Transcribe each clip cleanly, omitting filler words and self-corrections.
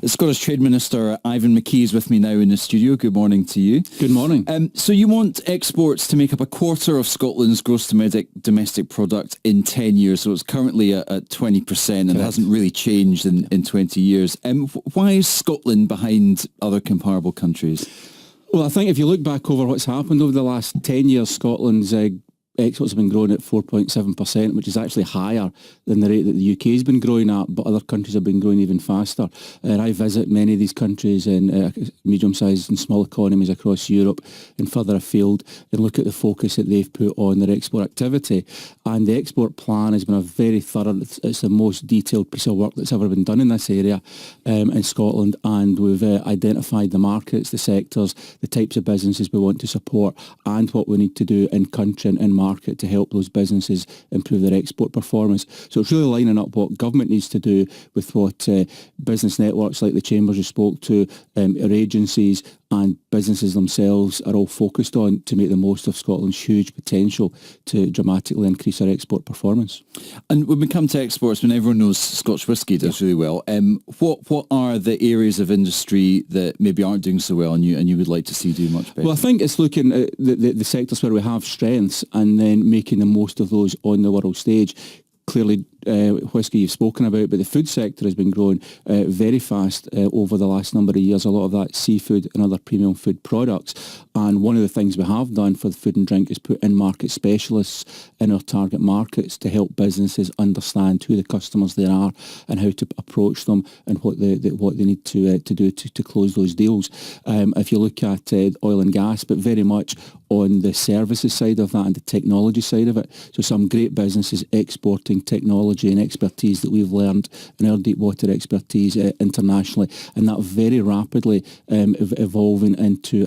Scottish Trade Minister Ivan McKee is with me now in the studio. Good morning to you. Good morning. So you want exports to make up a quarter of Scotland's gross domestic product in 10 years. So it's currently at 20% and hasn't really changed in 20 years. Why is Scotland behind other comparable countries? Well, I think if you look back over what's happened over the last 10 years, Scotland's exports have been growing at 4.7%, which is actually higher than the rate that the UK has been growing at, but other countries have been growing even faster. I visit many of these countries in medium-sized and small economies across Europe and further afield and look at the focus that they've put on their export activity. And the export plan has been a very thorough, it's the most detailed piece of work that's ever been done in this area in Scotland, and we've identified the markets, the sectors, the types of businesses we want to support and what we need to do in country and in market to help those businesses improve their export performance. So it's really lining up what government needs to do with what business networks like the chambers you spoke to, our agencies and businesses themselves are all focused on to make the most of Scotland's huge potential to dramatically increase our export performance. And when we come to exports, when everyone knows Scotch whisky does really well, what are the areas of industry that maybe aren't doing so well and you would like to see do much better? Well, I think it's looking at the sectors where we have strengths and then making the most of those on the world stage. Clearly, whisky you've spoken about, but the food sector has been growing very fast over the last number of years. A lot of that seafood and other premium food products. And one of the things we have done for the food and drink is put in-market specialists in our target markets to help businesses understand who the customers there are and how to approach them and what they need to do to close those deals. If you look at oil and gas, but very much on the services side of that and the technology side of it. So some great businesses exporting technology and expertise that we've learned in our deep water expertise internationally, and that very rapidly evolving into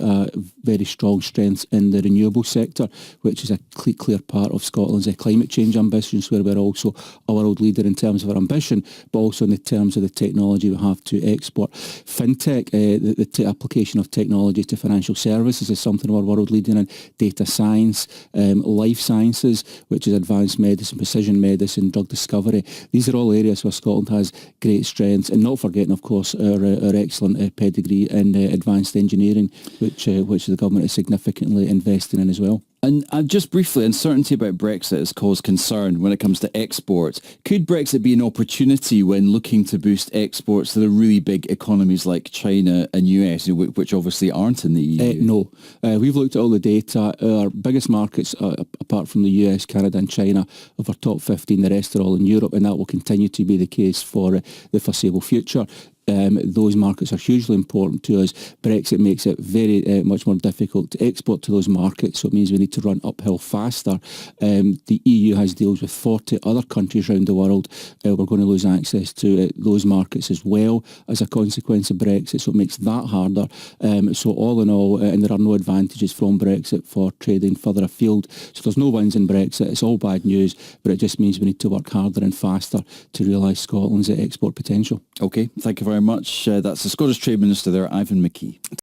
very strong strengths in the renewable sector, which is a clear part of Scotland's climate change ambitions, where we're also a world leader in terms of our ambition, but also in the terms of the technology we have to export. Fintech, the application of technology to financial services is something we're world leading in. Data science, life sciences, which is advanced medicine, precision medicine, drug discovery. These are all areas where Scotland has great strengths, and not forgetting, of course, our excellent pedigree in advanced engineering, which the government is significantly investing in as well. And just briefly, uncertainty about Brexit has caused concern when it comes to exports. Could Brexit be an opportunity when looking to boost exports to the really big economies like China and US, which obviously aren't in the EU? No. We've looked at all the data. Our biggest markets, apart from the US, Canada and China, of our top 15, the rest are all in Europe, and that will continue to be the case for the foreseeable future. Those markets are hugely important to us. Brexit makes it very much more difficult to export to those markets, so it means we need to run uphill faster. The EU has deals with 40 other countries around the world. We're going to lose access to those markets as well as a consequence of Brexit, so it makes that harder. So all in all, and there are no advantages from Brexit for trading further afield. So there's no wins in Brexit. It's all bad news, but it just means we need to work harder and faster to realise Scotland's export potential. Okay, thank you very much. That's the Scottish Trade Minister there, Ivan McKee.